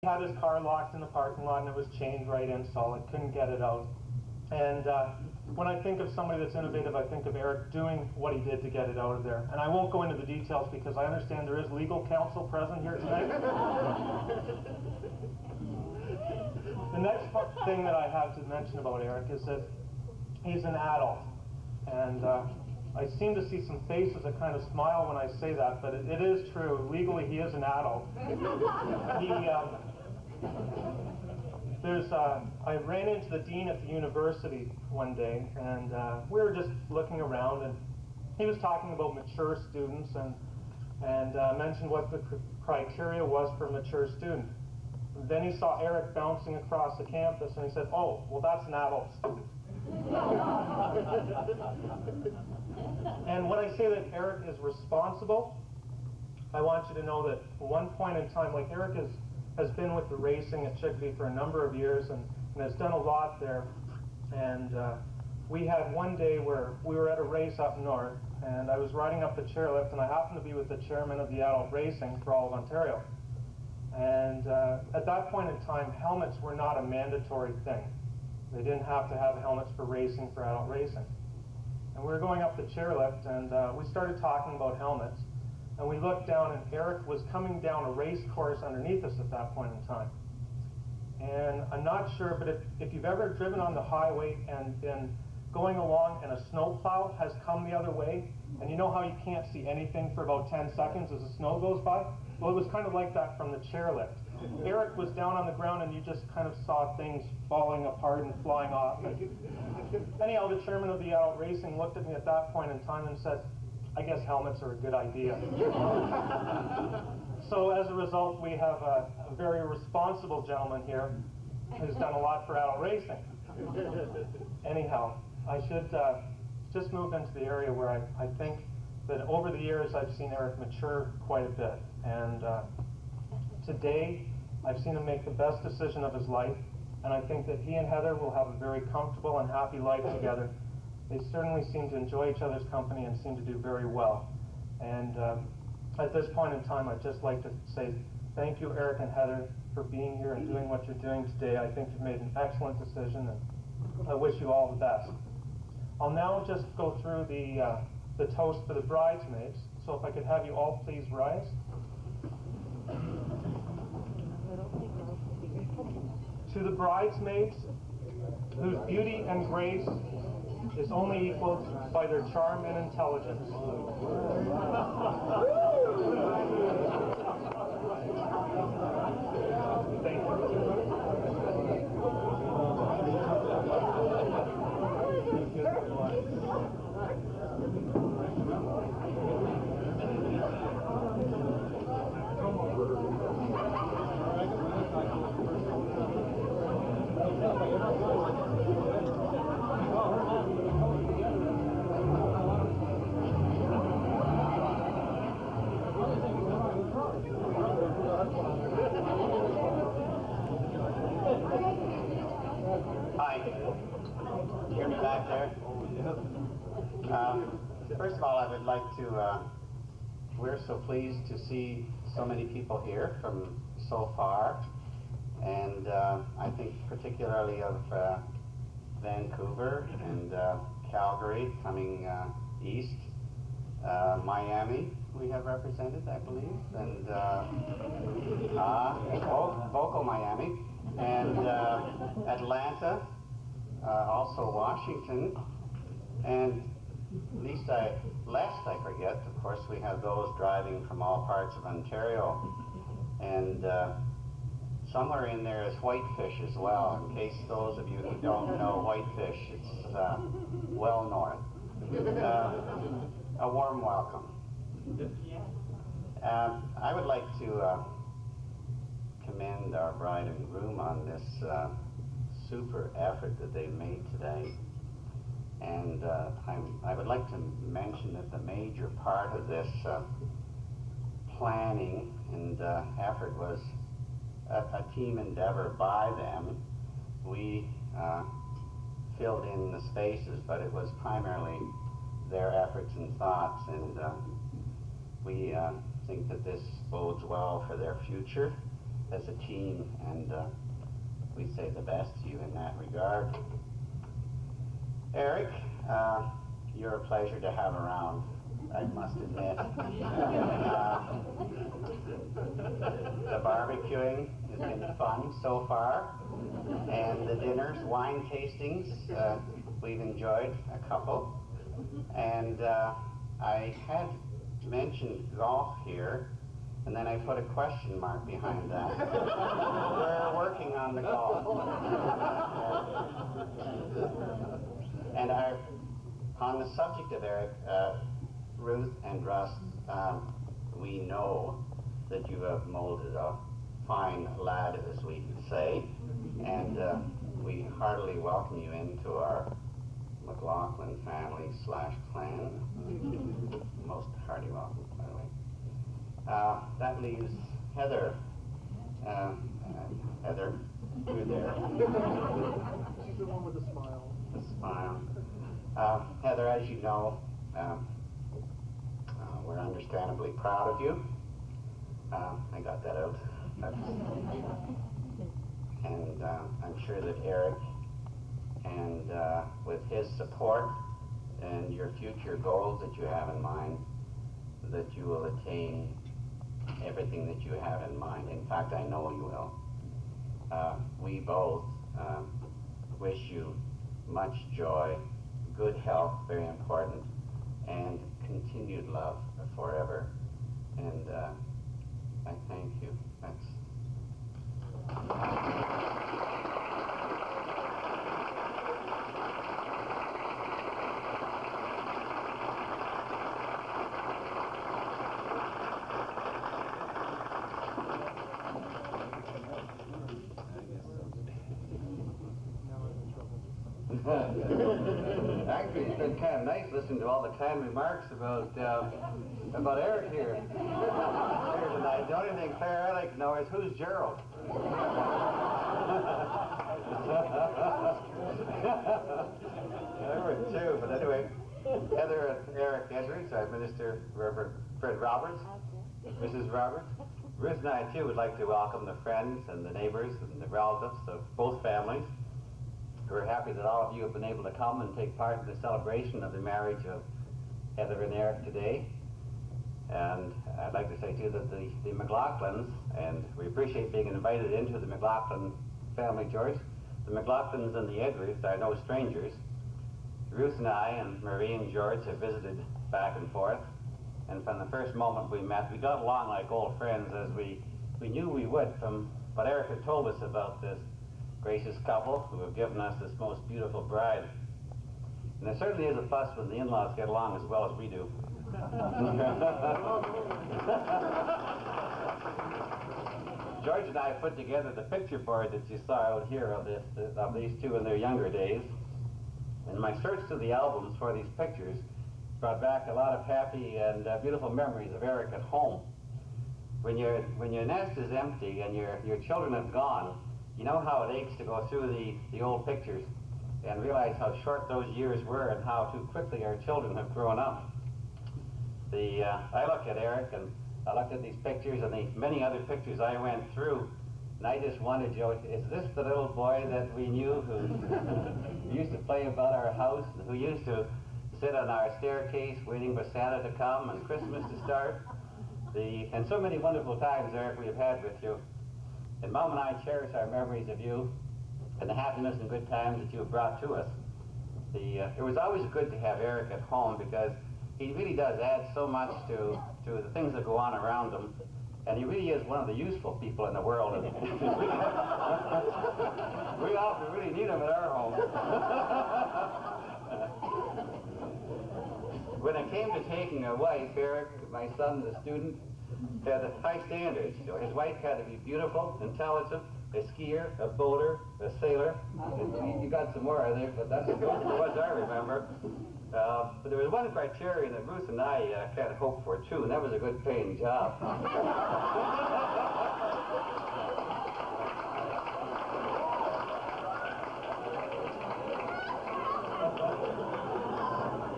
had his car locked in the parking lot and it was chained right in solid, couldn't get it out. And when I think of somebody that's innovative, I think of Eric doing what he did to get it out of there. And I won't go into the details because I understand there is legal counsel present here tonight. The next thing that I have to mention about Eric is that he's an adult. And I seem to see some faces that kind of smile when I say that, but it is true. Legally, he is an adult. I ran into the dean at the university one day, and we were just looking around, and he was talking about mature students and mentioned what the criteria was for a mature student. Then he saw Eric bouncing across the campus, and he said, "Oh, well, that's an adult student." And when I say that Eric is responsible, I want you to know that at one point in time, like Eric has been with the racing at Chicopee for a number of years and has done a lot there. And we had one day where we were at a race up north, and I was riding up the chairlift, and I happened to be with the chairman of the adult racing for all of Ontario. And at that point in time, helmets were not a mandatory thing. They didn't have to have helmets for racing, for adult racing. And we were going up the chairlift, and we started talking about helmets. And we looked down, and Eric was coming down a race course underneath us at that point in time. And I'm not sure, but if you've ever driven on the highway and been going along and a snowplow has come the other way, and you know how you can't see anything for about 10 seconds as the snow goes by? Well, it was kind of like that from the chairlift. Eric was down on the ground, and you just kind of saw things falling apart and flying off. And anyhow, the chairman of the adult racing looked at me at that point in time and said, "I guess helmets are a good idea." So as a result, we have a very responsible gentleman here who's done a lot for adult racing. Anyhow, I should just move into the area where I think that over the years I've seen Eric mature quite a bit. And today, I've seen him make the best decision of his life, and I think that he and Heather will have a very comfortable and happy life together. They certainly seem to enjoy each other's company and seem to do very well. And at this point in time, I'd just like to say thank you, Eric and Heather, for being here and doing what you're doing today. I think you've made an excellent decision, and I wish you all the best. I'll now just go through the toast for the bridesmaids. So if I could have you all please rise. To the bridesmaids, whose beauty and grace is only equaled by their charm and intelligence. Thank you. Hear me back there? First of all, I would like to, we're so pleased to see so many people here from so far, and I think particularly of Vancouver and Calgary coming east, Miami we have represented, I believe, and vocal Miami, and Atlanta, also Washington, and lest I forget, of course, we have those driving from all parts of Ontario, and somewhere in there is Whitefish as well, in case those of you who don't know Whitefish, it's well north. A warm welcome. I would like to commend our bride and groom on this super effort that they've made today. And I would like to mention that the major part of this planning and effort was a team endeavor by them. We filled in the spaces, but it was primarily their efforts and thoughts, and we think that this bodes well for their future, as a team, and we say the best to you in that regard. Eric, you're a pleasure to have around, I must admit. The barbecuing has been fun so far, and the dinners, wine tastings, we've enjoyed a couple. And I had mentioned golf here, and then I put a question mark behind that. We're working on the golf. And on the subject of Eric, Ruth and Russ, we know that you have molded a fine lad, as we say, and we heartily welcome you into our McLachlin family / clan. Most hearty welcome, by the way. That leaves Heather. Heather, you're there. She's the one with the smile. The smile. Heather, as you know, we're understandably proud of you. I got that out. And I'm sure that Eric, and with his support and your future goals that you have in mind, that you will attain everything that you have in mind. In fact, I know you will. We both wish you much joy, good health, very important, and continued love forever. And I thank you. That's Actually, it's been kind of nice listening to all the kind remarks about Eric here tonight. The only thing, Claire, I'd like to know is who's Gerald? There were two, but anyway, Heather and Eric Edwards, our Minister Reverend Fred Roberts, Mrs. Roberts. Ruth and I, too, would like to welcome the friends and the neighbors and the relatives of both families. We're happy that all of you have been able to come and take part in the celebration of the marriage of Heather and Eric today. And I'd like to say, too, that the McLachlins, and we appreciate being invited into the McLachlin family, George. The McLachlins and the Edwards are no strangers. Ruth and I and Marie and George have visited back and forth. And from the first moment we met, we got along like old friends, as we knew we would from what Eric had told us about this gracious couple who have given us this most beautiful bride. And there certainly is a fuss when the in-laws get along as well as we do. George and I put together the picture board that you saw out here of these two in their younger days. And my search through the albums for these pictures brought back a lot of happy and beautiful memories of Eric at home. When your nest is empty and your children have gone, you know how it aches to go through the old pictures and realize how short those years were and how too quickly our children have grown up. I look at Eric and I looked at these pictures and the many other pictures I went through, and I just wondered, Joe, is this the little boy that we knew who used to play about our house, and who used to sit on our staircase waiting for Santa to come and Christmas to start? And so many wonderful times, Eric, we have had with you. And Mom and I cherish our memories of you and the happiness and good times that you have brought to us. It was always good to have Eric at home because he really does add so much to the things that go on around him. And he really is one of the useful people in the world. And we often really need him at our home. When it came to taking a wife, Eric, my son, the student, had high standards. You know, his wife had to be beautiful, intelligent, a skier, a boater, a sailor. You got some more, I think, but that's the ones I remember. But there was one criterion that Ruth and I kind of hoped for, too, and that was a good paying job.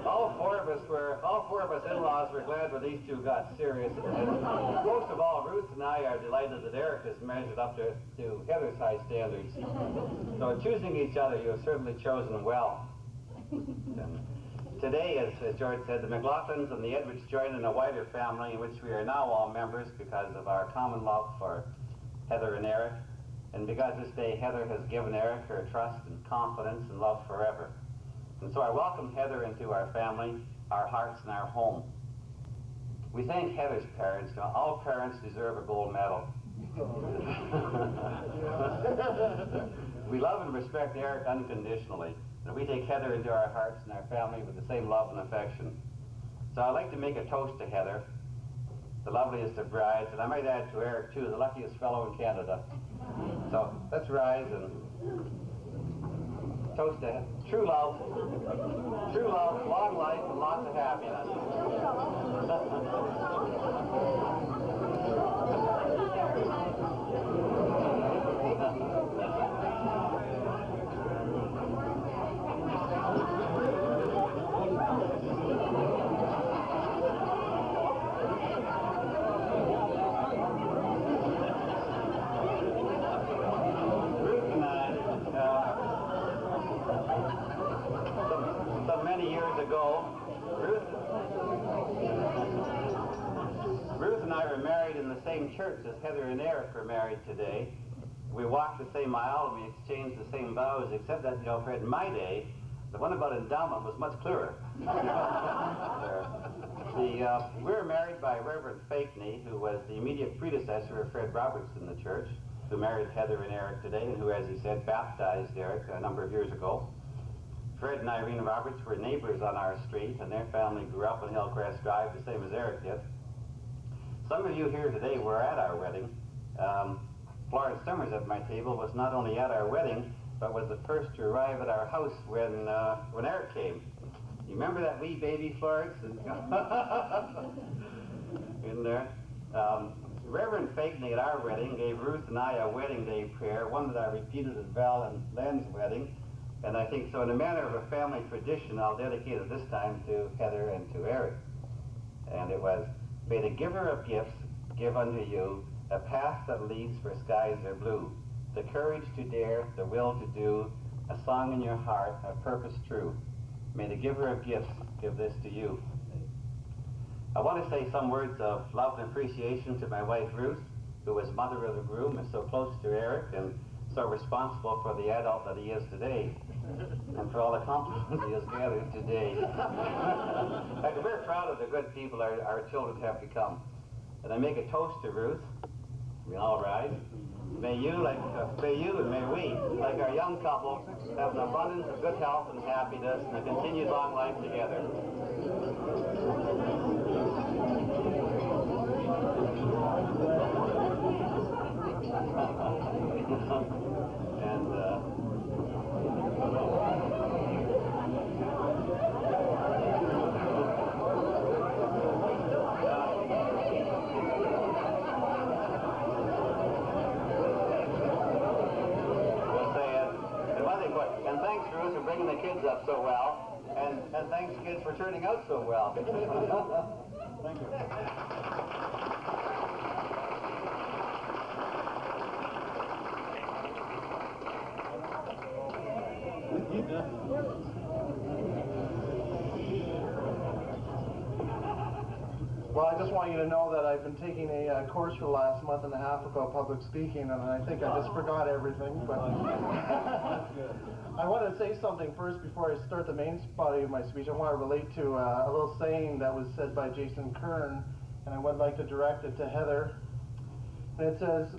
All four of us all four of us in-laws were glad when these two got serious. And most of all, Ruth and I are delighted that Eric has measured up to Heather's high standards. So in choosing each other, you have certainly chosen well. And today, as George said, the McLachlins and the Edwards join in a wider family in which we are now all members because of our common love for Heather and Eric, and because this day Heather has given Eric her trust and confidence and love forever. And so I welcome Heather into our family, our hearts, and our home. We thank Heather's parents. Now, all parents deserve a gold medal. We love and respect Eric unconditionally. And we take Heather into our hearts and our family with the same love and affection. So I'd like to make a toast to Heather, the loveliest of brides, and I might add to Eric, too, the luckiest fellow in Canada. So let's rise and toast to true love, long life, and lots of happiness. Many years ago, Ruth and I were married in the same church as Heather and Eric are married today. We walked the same aisle and we exchanged the same vows, except that, Fred, in my day, the one about endowment was much clearer. We were married by Reverend Fakeney, who was the immediate predecessor of Fred Roberts in the church, who married Heather and Eric today, and who, as he said, baptized Eric a number of years ago. Fred and Irene Roberts were neighbors on our street, and their family grew up on Hillcrest Drive, the same as Eric did. Some of you here today were at our wedding. Florence Summers at my table was not only at our wedding, but was the first to arrive at our house when Eric came. You remember that wee baby, Florence? In there. Reverend Fakeney at our wedding gave Ruth and I a wedding day prayer, one that I repeated at Val and Len's wedding. And I think so in a manner of a family tradition, I'll dedicate it this time to Heather and to Eric. And it was, may the giver of gifts give unto you a path that leads where skies are blue, the courage to dare, the will to do, a song in your heart, a purpose true. May the giver of gifts give this to you. I want to say some words of love and appreciation to my wife Ruth, who was mother of the groom and so close to Eric and so responsible for the adult that he is today, and for all the compliments he has gathered today. I'm very proud of the good people our children have become. And I make a toast to Ruth. We all rise. May you and may we, like our young couple, have an abundance of good health and happiness and a continued long life together. And thanks, Ruth, for bringing the kids up so well. And thanks, kids, for turning out so well. Thank you. Well, I just want you to know that I've been taking a course for the last month and a half about public speaking, and I think I just forgot everything. But I want to say something first before I start the main body of my speech. I want to relate to a little saying that was said by Jason Kern, and I would like to direct it to Heather. And it says,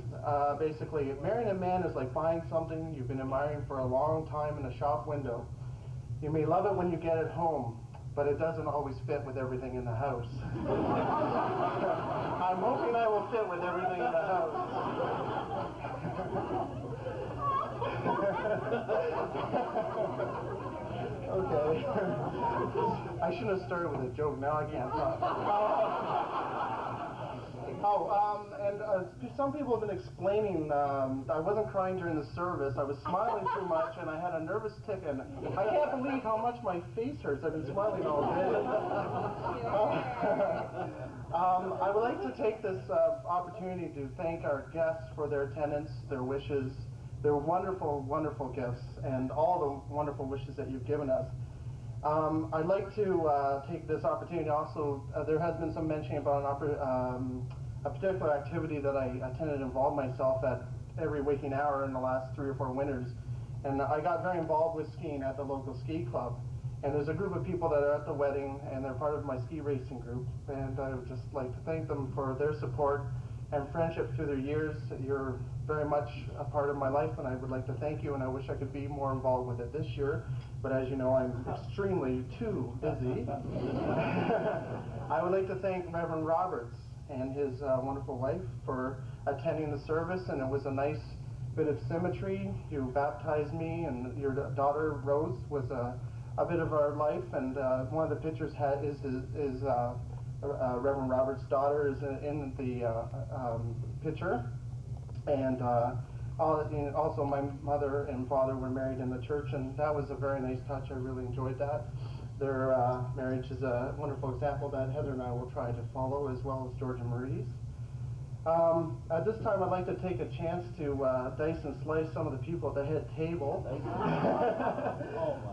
basically, marrying a man is like buying something you've been admiring for a long time in a shop window. You may love it when you get it home, but it doesn't always fit with everything in the house. I'm hoping I will fit with everything in the house. Okay. I should have started with a joke. Now I can't talk. And some people have been explaining I wasn't crying during the service. I was smiling too much, and I had a nervous tick, and I can't believe how much my face hurts. I've been smiling all day. I would like to take this opportunity to thank our guests for their attendance, their wishes, their wonderful, wonderful gifts, and all the wonderful wishes that you've given us. I'd like to take this opportunity also, there has been some mentioning about a particular activity that I tended to involve myself at every waking hour in the last 3 or 4 winters. And I got very involved with skiing at the local ski club. And there's a group of people that are at the wedding, and they're part of my ski racing group. And I would just like to thank them for their support and friendship through their years. You're very much a part of my life, and I would like to thank you, and I wish I could be more involved with it this year. But as you know, I'm extremely too busy. I would like to thank Reverend Roberts and his wonderful wife for attending the service, and it was a nice bit of symmetry. You baptized me, and your daughter Rose was a bit of our life, and one of the pictures is Reverend Roberts' daughter is in the picture, and also my mother and father were married in the church, and that was a very nice touch. I really enjoyed that. Their marriage is a wonderful example that Heather and I will try to follow, as well as George and Marie's. At this time, I'd like to take a chance to dice and slice some of the people at the head table.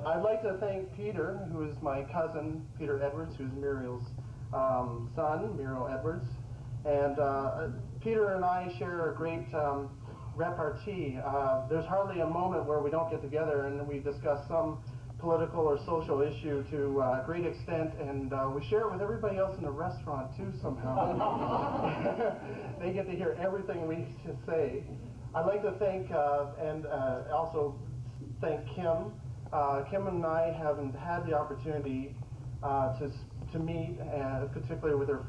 I'd like to thank Peter, who is my cousin, Peter Edwards, who's Muriel's son, Muriel Edwards. And Peter and I share a great repartee. There's hardly a moment where we don't get together and we discuss some political or social issue to a great extent, and we share it with everybody else in the restaurant too somehow. They get to hear everything we say. I'd like to thank and also thank Kim. Kim and I haven't had the opportunity to meet, particularly with her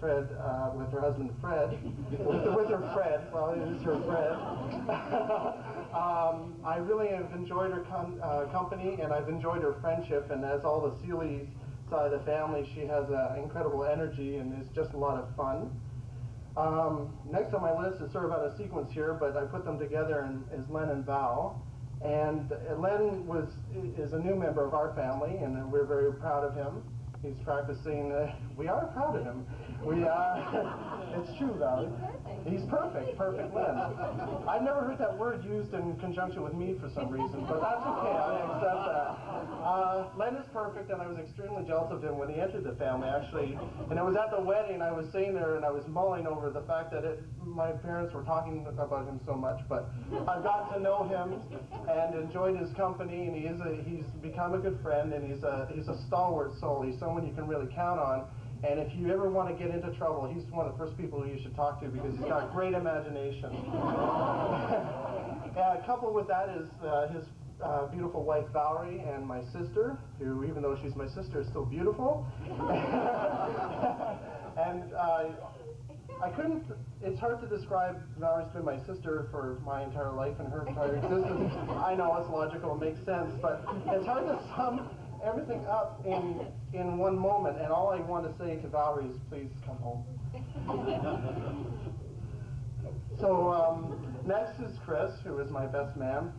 with her husband Fred, with her Fred. Well, it is her Fred. I really have enjoyed her company, and I've enjoyed her friendship. And as all the Seelys side of the family, she has incredible energy and is just a lot of fun. Next on my list is sort of out of sequence here, but I put them together is Len and Val. And Len is a new member of our family, and we're very proud of him. He's practicing. We are proud of him. It's true, Valerie. He's perfect Len. I've never heard that word used in conjunction with me for some reason, but that's okay. I accept that. Len is perfect, and I was extremely jealous of him when he entered the family, actually. And it was at the wedding. I was sitting there, and I was mulling over the fact that my parents were talking about him so much. But I've got to know him and enjoyed his company, and he's become a good friend, and he's a stalwart soul. He's someone you can really count on. And if you ever want to get into trouble, he's one of the first people you should talk to because he's got great imagination. Coupled with that is his beautiful wife Valerie and my sister, who, even though she's my sister, is still beautiful. And it's hard to describe. Valerie's been my sister for my entire life and her entire existence. I know it's logical, it makes sense, but it's hard to sum everything up in one moment, and all I want to say to Valerie is, please come home. So next is Chris, who is my best man,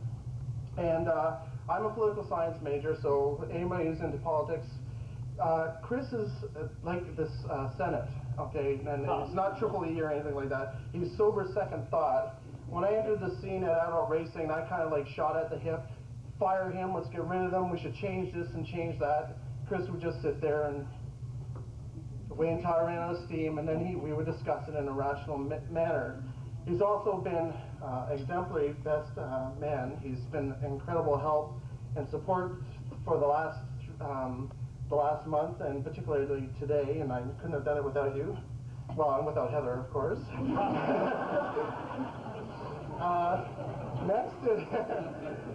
and I'm a political science major, so anybody who's into politics, Chris is like this Senate, okay, and it's not triple E or anything like that. He's sober second thought. When I entered the scene at adult racing, I kind of like shot at the hip. Fire him, let's get rid of them, we should change this and change that. Chris would just sit there and wait until I ran out of steam, and then we would discuss it in a rational manner. He's also been exemplary best man. He's been incredible help and support for the last month, and particularly today, and I couldn't have done it without you. Well, and without Heather, of course. Next,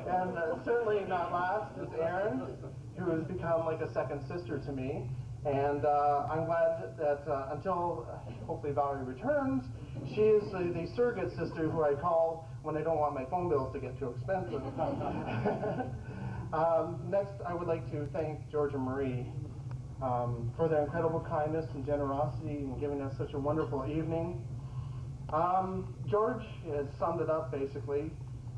and certainly not last, is Erin, who has become like a second sister to me. And I'm glad that until hopefully Valerie returns, she is the surrogate sister who I call when I don't want my phone bills to get too expensive. Next, I would like to thank George and Marie for their incredible kindness and generosity in giving us such a wonderful evening. George has summed it up basically.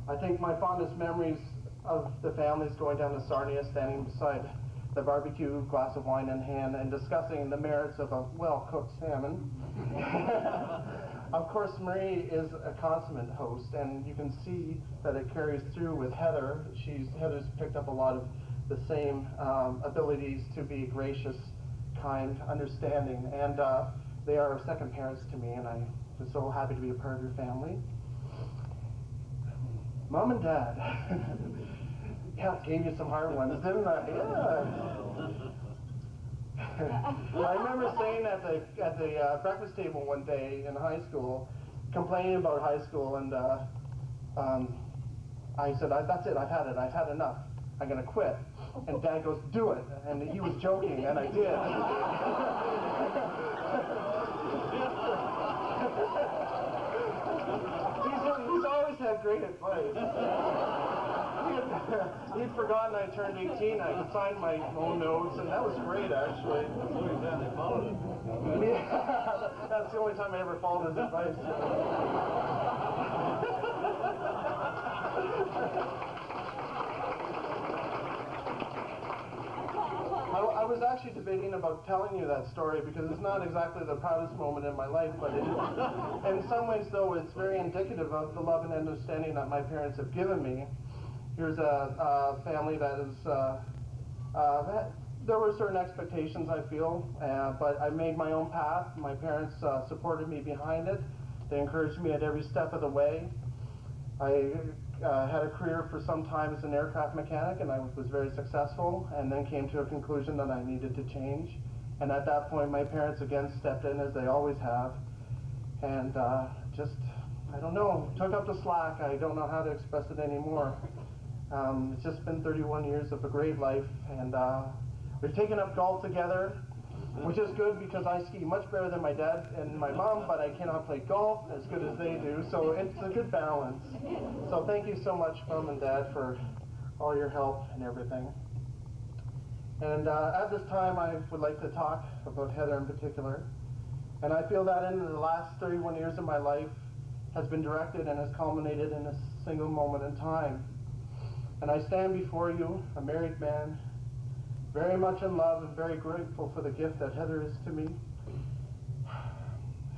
I think my fondest memories of the family is going down to Sarnia, standing beside the barbecue, glass of wine in hand, and discussing the merits of a well-cooked salmon. Of course, Marie is a consummate host, and you can see that it carries through with Heather. Heather's picked up a lot of the same abilities to be gracious, kind, understanding, and they are second parents to me, and I'm so happy to be a part of your family. Mom and Dad. Yeah, gave you some hard ones, didn't I? Yeah. I remember saying at the breakfast table one day in high school, complaining about high school, and I said, "That's it. I've had enough. I'm going to quit." And Dad goes, "Do it." And he was joking, and I did. He's always had great advice. He'd forgotten I turned 18. I could sign my own notes, and that was great, actually. Yeah, that's the only time I ever followed his advice. I was actually debating about telling you that story because it's not exactly the proudest moment in my life, but in some ways, though, it's very indicative of the love and understanding that my parents have given me. Here's a family that is, there were certain expectations, I feel, but I made my own path. My parents supported me behind it. They encouraged me at every step of the way. I had a career for some time as an aircraft mechanic, and I was very successful, and then came to a conclusion that I needed to change. And at that point, my parents again stepped in, as they always have, and I don't know, took up the slack. I don't know how to express it anymore. It's just been 31 years of a great life, and we've taken up golf together, which is good because I ski much better than my dad and my mom, but I cannot play golf as good as they do, so it's a good balance. So thank you so much, Mom and Dad, for all your help and everything. And at this time, I would like to talk about Heather in particular. And I feel that in the last 31 years of my life has been directed and has culminated in a single moment in time. And I stand before you, a married man, very much in love and very grateful for the gift that Heather is to me.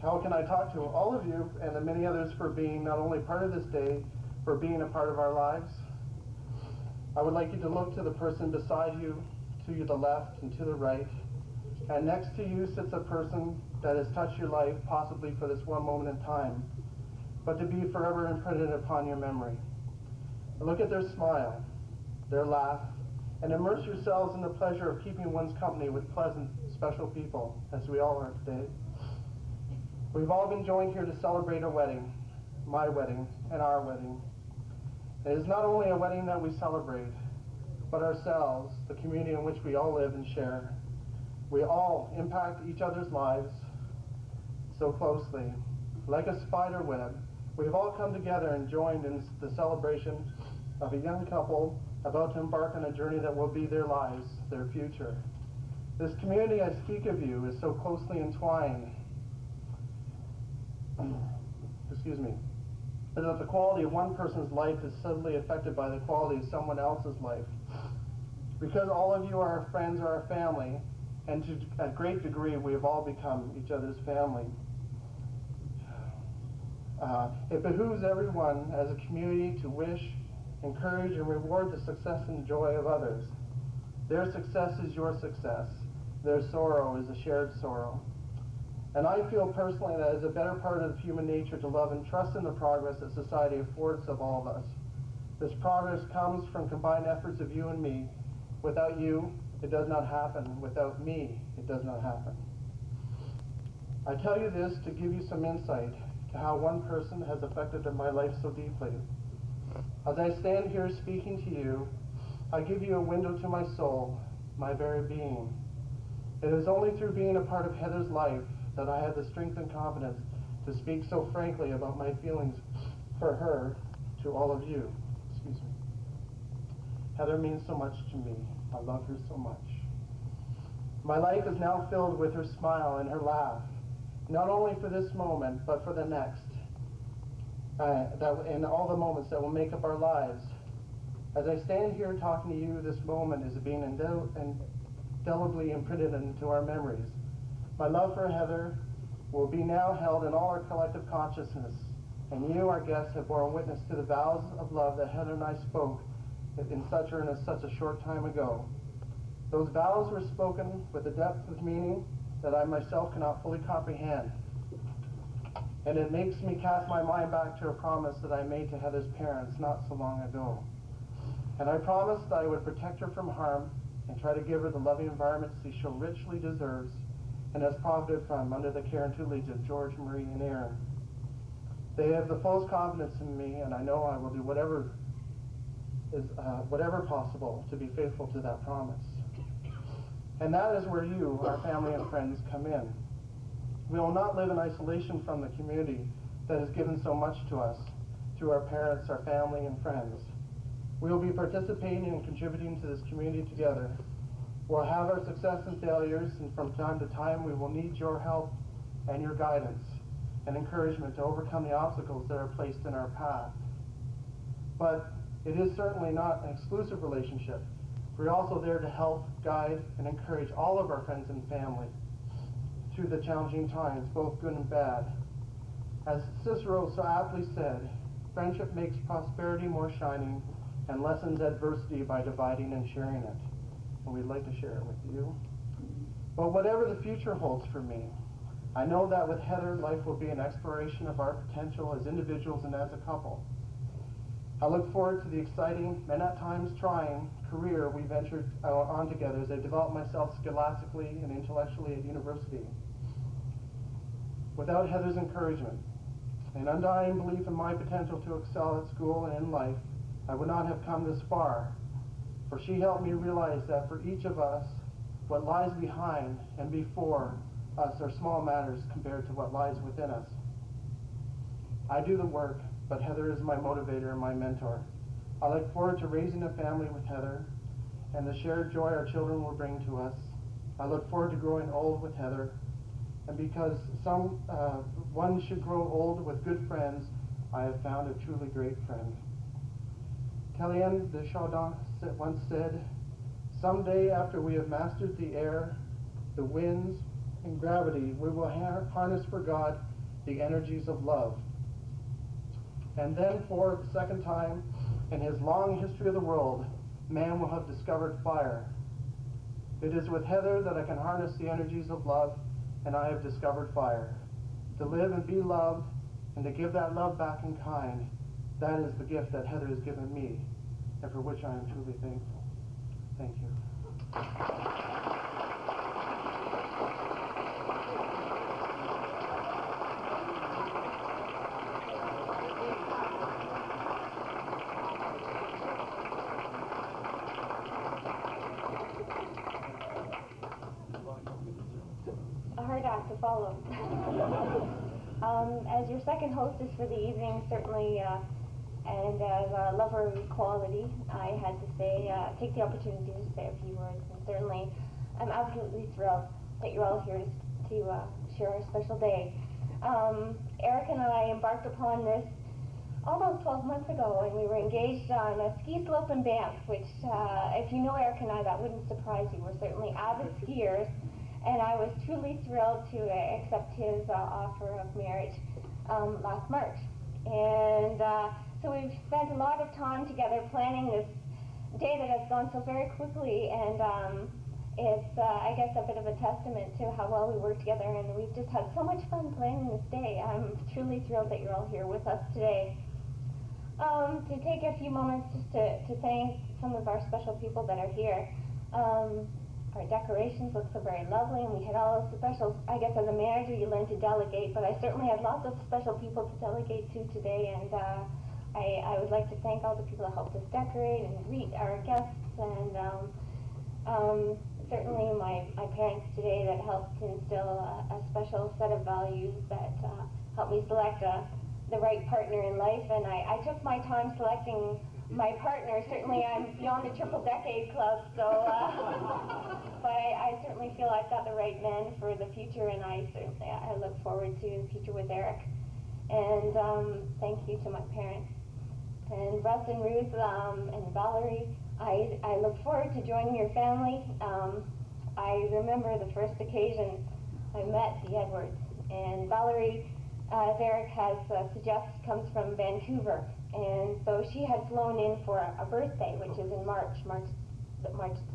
How can I talk to all of you and the many others for being not only part of this day, for being a part of our lives? I would like you to look to the person beside you, to the left and to the right. And next to you sits a person that has touched your life, possibly for this one moment in time, but to be forever imprinted upon your memory. Look at their smile, their laugh, and immerse yourselves in the pleasure of keeping one's company with pleasant, special people, as we all are today. We've all been joined here to celebrate a wedding, my wedding, and our wedding. It is not only a wedding that we celebrate, but ourselves, the community in which we all live and share. We all impact each other's lives so closely. Like a spider web, we've all come together and joined in the celebration of a young couple about to embark on a journey that will be their lives, their future. This community I speak of you is so closely entwined, that the quality of one person's life is subtly affected by the quality of someone else's life. Because all of you are our friends or our family, and to a great degree we have all become each other's family. It behooves everyone as a community to wish, encourage, and reward the success and joy of others. Their success is your success. Their sorrow is a shared sorrow. And I feel personally that it's a better part of human nature to love and trust in the progress that society affords of all of us. This progress comes from combined efforts of you and me. Without you, it does not happen. Without me, it does not happen. I tell you this to give you some insight to how one person has affected my life so deeply. As I stand here speaking to you, I give you a window to my soul, my very being. It is only through being a part of Heather's life that I had the strength and confidence to speak so frankly about my feelings for her to all of you. Excuse me. Heather means so much to me. I love her so much. My life is now filled with her smile and her laugh, not only for this moment, but for the next, in all the moments that will make up our lives. As I stand here talking to you, this moment is being indelibly imprinted into our memories. My love for Heather will be now held in all our collective consciousness, and you, our guests, have borne witness to the vows of love that Heather and I spoke in such earnest such a short time ago. Those vows were spoken with a depth of meaning that I myself cannot fully comprehend. And it makes me cast my mind back to a promise that I made to Heather's parents not so long ago. And I promised that I would protect her from harm and try to give her the loving environment she so richly deserves and has profited from under the care and tutelage of George, Marie, and Aaron. They have the fullest confidence in me, and I know I will do whatever possible to be faithful to that promise. And that is where you, our family and friends, come in. We will not live in isolation from the community that has given so much to us through our parents, our family, and friends. We will be participating and contributing to this community together. We'll have our success and failures, and from time to time we will need your help and your guidance and encouragement to overcome the obstacles that are placed in our path. But it is certainly not an exclusive relationship. We're also there to help, guide, and encourage all of our friends and family through the challenging times, both good and bad. As Cicero so aptly said, friendship makes prosperity more shining and lessens adversity by dividing and sharing it. And we'd like to share it with you. But whatever the future holds for me, I know that with Heather, life will be an exploration of our potential as individuals and as a couple. I look forward to the exciting, and at times trying, career we ventured on together as I developed myself scholastically and intellectually at university. Without Heather's encouragement, an undying belief in my potential to excel at school and in life, I would not have come this far, for she helped me realize that for each of us, what lies behind and before us are small matters compared to what lies within us. I do the work, but Heather is my motivator and my mentor. I look forward to raising a family with Heather and the shared joy our children will bring to us. I look forward to growing old with Heather, and because one should grow old with good friends, I have found a truly great friend. Kellyanne de Chardin once said, "Someday after we have mastered the air, the winds, and gravity, we will harness for God the energies of love." And then for the second time in his long history of the world, man will have discovered fire. It is with Heather that I can harness the energies of love, and I have discovered fire. To live and be loved, and to give that love back in kind, that is the gift that Heather has given me, and for which I am truly thankful. Thank you. A hard act to follow. As your second hostess for the evening, certainly, and as a lover of equality, I had to say, take the opportunity to say a few words. And certainly, I'm absolutely thrilled that you're all here to share our special day. Eric and I embarked upon this almost 12 months ago, and we were engaged on a ski slope in Banff, which, if you know Eric and I, that wouldn't surprise you. We're certainly avid skiers. And I was truly thrilled to accept his offer of marriage last March. And so we've spent a lot of time together planning this day that has gone so very quickly. And it's, I guess, a bit of a testament to how well we work together. And we've just had so much fun planning this day. I'm truly thrilled that you're all here with us today. To take a few moments just to thank some of our special people that are here. Our decorations look so very lovely, and we had all those special, I guess as a manager you learn to delegate, but I certainly had lots of special people to delegate to today, and I would like to thank all the people that helped us decorate and greet our guests, and certainly my parents today that helped instill a special set of values that helped me select the right partner in life, and I took my time selecting my partner. Certainly I'm beyond the triple decade club, so but I certainly feel I've got the right man for the future, and I look forward to the future with Eric. And thank you to my parents. And Russ and Ruth and Valerie, I look forward to joining your family. I remember the first occasion I met the Edwards. And Valerie, as Eric has suggested, comes from Vancouver. And so she had flown in for a birthday, which is in March the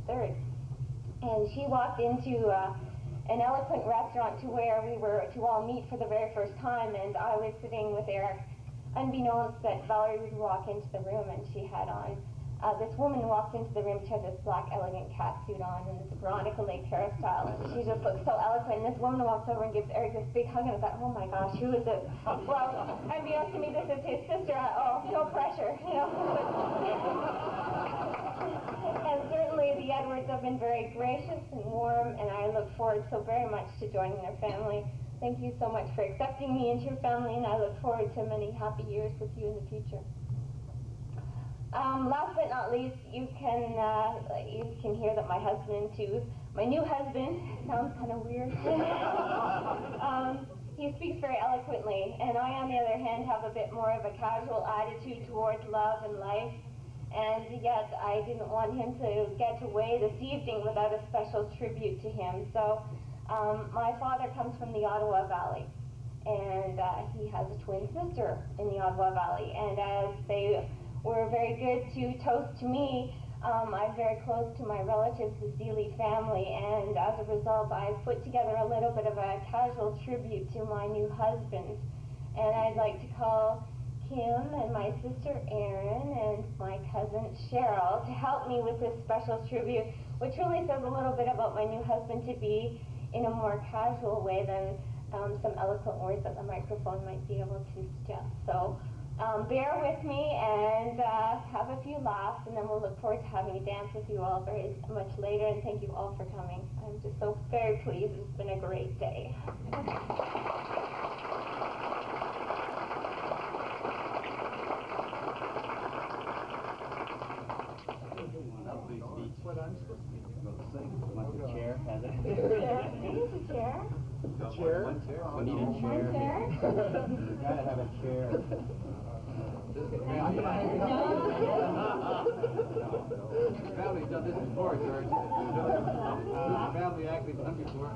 3rd. And she walked into an eloquent restaurant to where we were to all meet for the very first time, and I was sitting with Eric, unbeknownst that Valerie would walk into the room, and she had on, this woman walked into the room, she had this black elegant cat suit on, and this Veronica Lake hairstyle, and she just looked so eloquent, and this woman walks over and gives Eric this big hug, and I thought, oh my gosh, who is this? Well, unbeknownst to me, this is his sister. Oh, no pressure, you know. And certainly the Edwards have been very gracious and warm, and I look forward so very much to joining their family. Thank you so much for accepting me into your family, and I look forward to many happy years with you in the future. Last but not least, you can hear that my husband too, my new husband, sounds kind of weird. He speaks very eloquently, and I, on the other hand, have a bit more of a casual attitude towards love and life. And yet, I didn't want him to get away this evening without a special tribute to him. So, my father comes from the Ottawa Valley, and he has a twin sister in the Ottawa Valley. And as they were very good to toast to me, I'm very close to my relatives, the Zealy family, and as a result, I've put together a little bit of a casual tribute to my new husband. And I'd like to call Kim and my sister Erin and my cousin Cheryl to help me with this special tribute, which really says a little bit about my new husband to be in a more casual way than some eloquent words that the microphone might be able to suggest. So bear with me and have a few laughs, and then we'll look forward to having a dance with you all very much later, and thank you all for coming. I'm just so very pleased. It's been a great day. What I'm supposed to be. Want the chair, Heather? There's a chair. Chair? One chair? We need a One chair. chair. You gotta have a chair. The family's done this before, George. The family actually done before.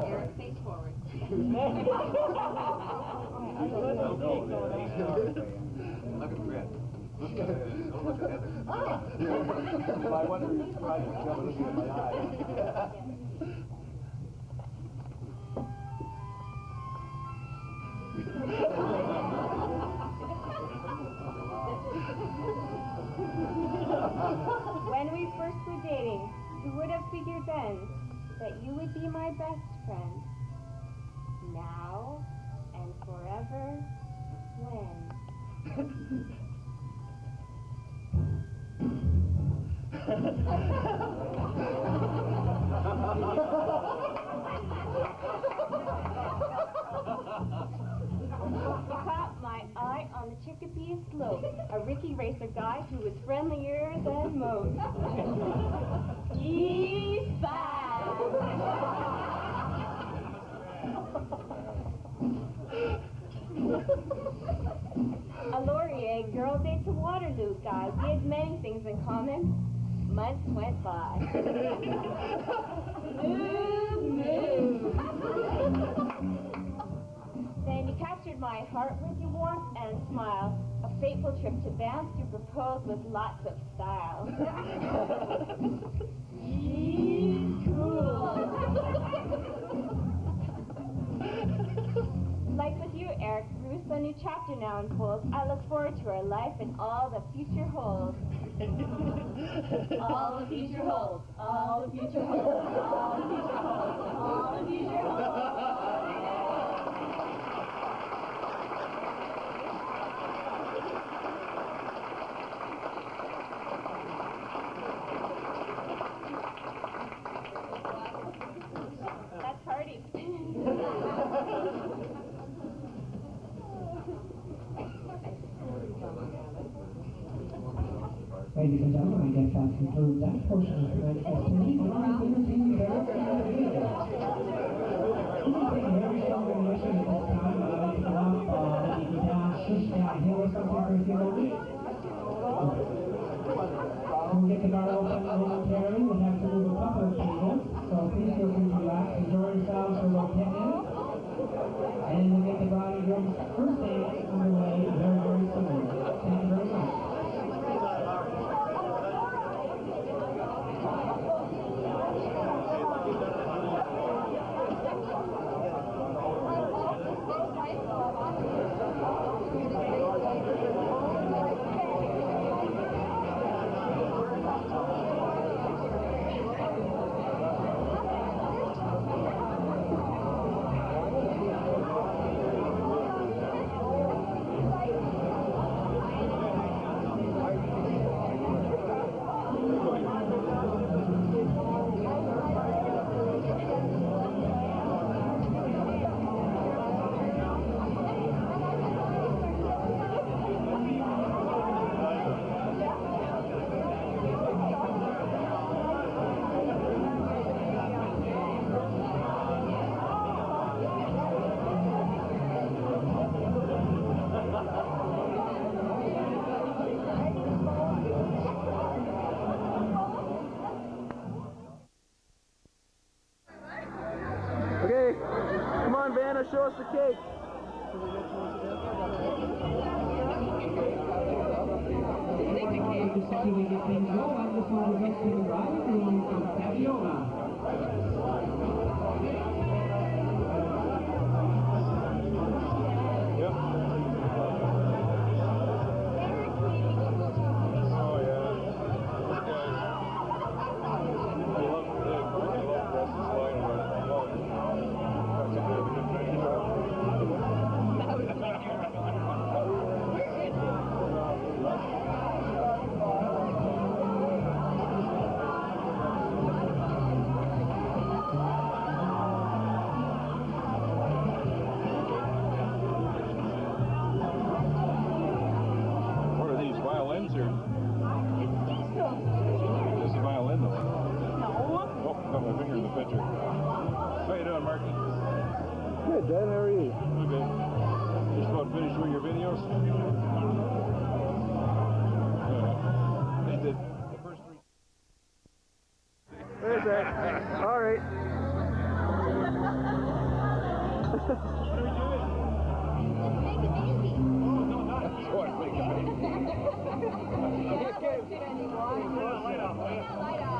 Eric, face forward. Look at Brett. Don't look at Heather. I wonder if it's trying to jump in my eye. When we first were dating, who would have figured then that you would be my best friend? Now and forever, when? Caught my eye on the Chicopee slope, a Ricky Racer guy who was friendlier than most. East A Laurier girl dates a Waterloo guy. We had many things in common. Months went by. Move. Then you captured my heart with your warmth and smile. A fateful trip to Banff, you proposed with lots of style. Cool. Like with you, Eric, Bruce, a new chapter now unfolds. I look forward to our life and all the future holds. All the future holds. All the future holds. All the future holds. All the future holds. That's party. ladies and gentlemen, I guess that concludes that portion of tonight's festivities. And I'm going to see you there. Very strong animation at this time. I'd like to go up, maybe go down, shush down hill or something for a few moments. We'll get the bar open momentarily. We'll have to move a couple of tables, so please feel free to relax, enjoy yourselves for about 10 minutes. And we'll get the bridegroom's first dance underway very, very soon. Thank you very much. Okay, come on, Vanna, show us the cake. Just until we get things rolling, this one will get to the bridegroom from Fabiola. Violins or? Just a violin though. No. Oh, got my finger in the picture. How you doing, Marky? Good, Dad, how are you? Okay. Just about finished with your videos? They did the first 3. There's that. All right. What are we doing? Make it easy. Oh, no, not you. What? Make it easy. Light up, man. Light up.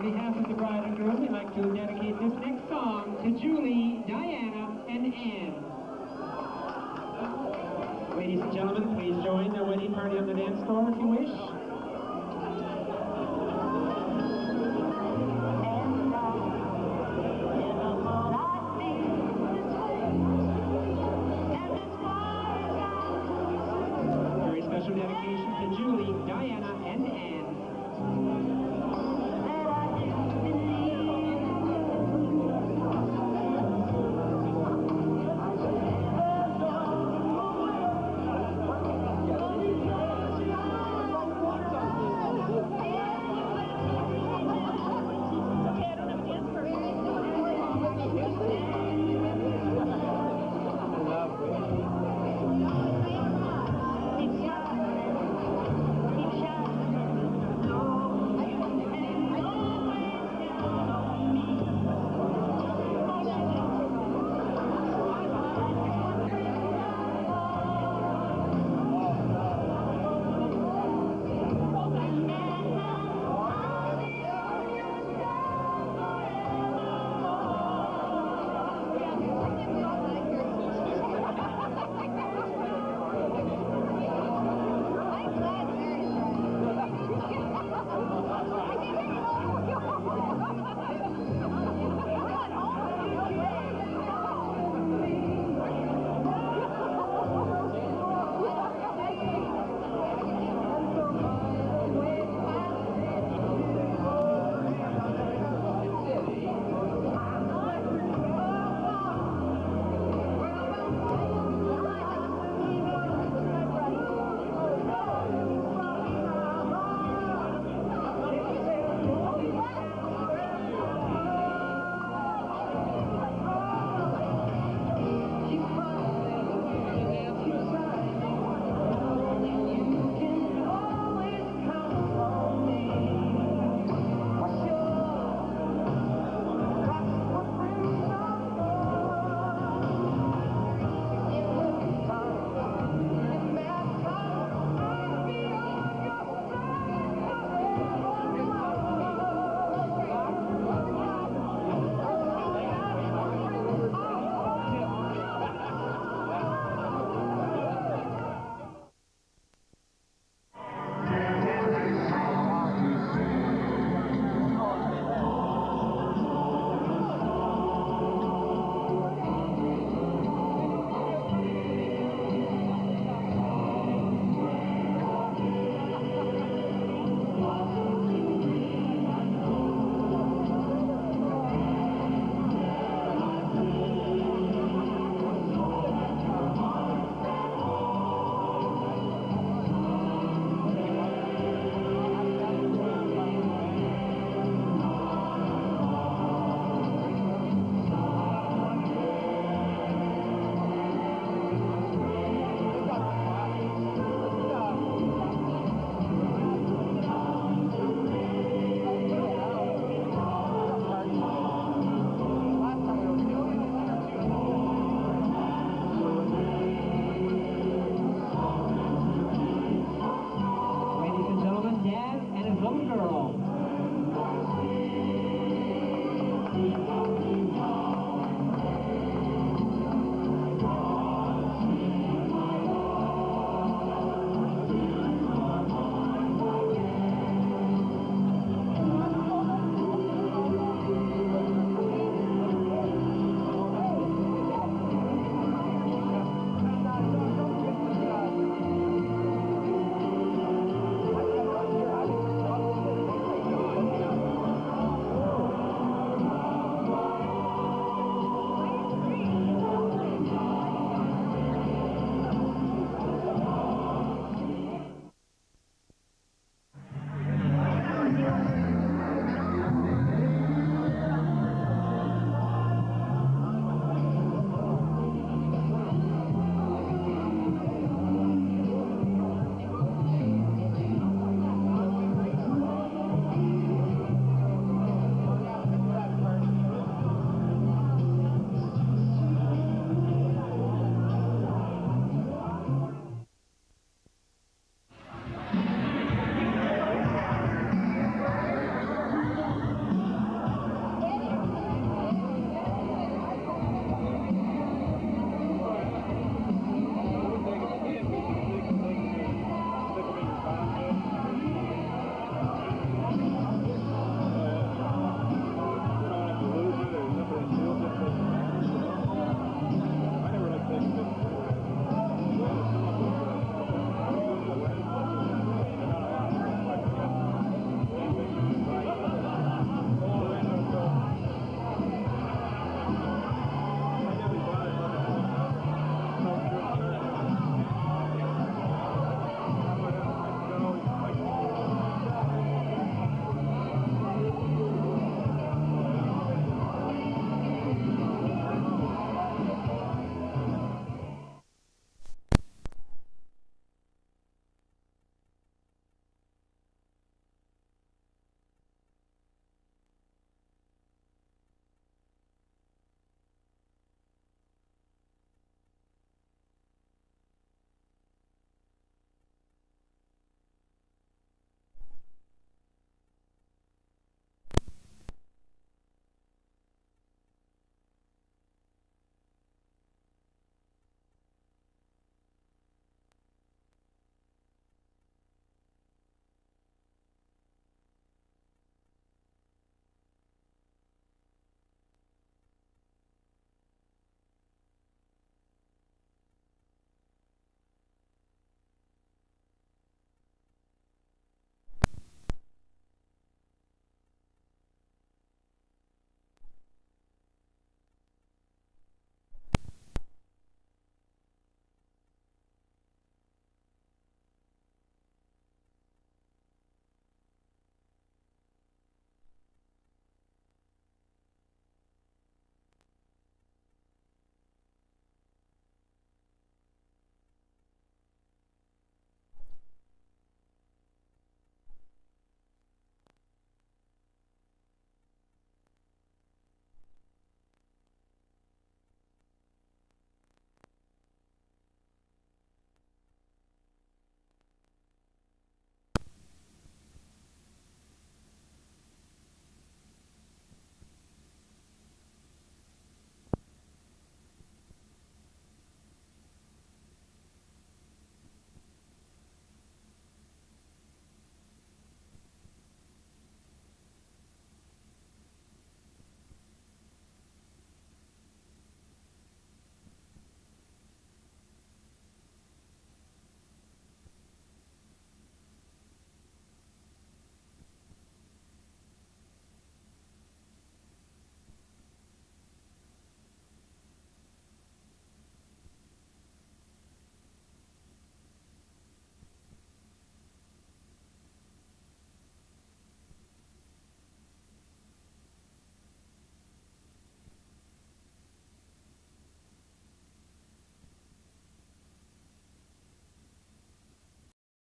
On behalf of the bride and groom, we'd like to dedicate this next song to Julie, Diana, and Anne. Ladies and gentlemen, please join the wedding party on the dance floor if you wish.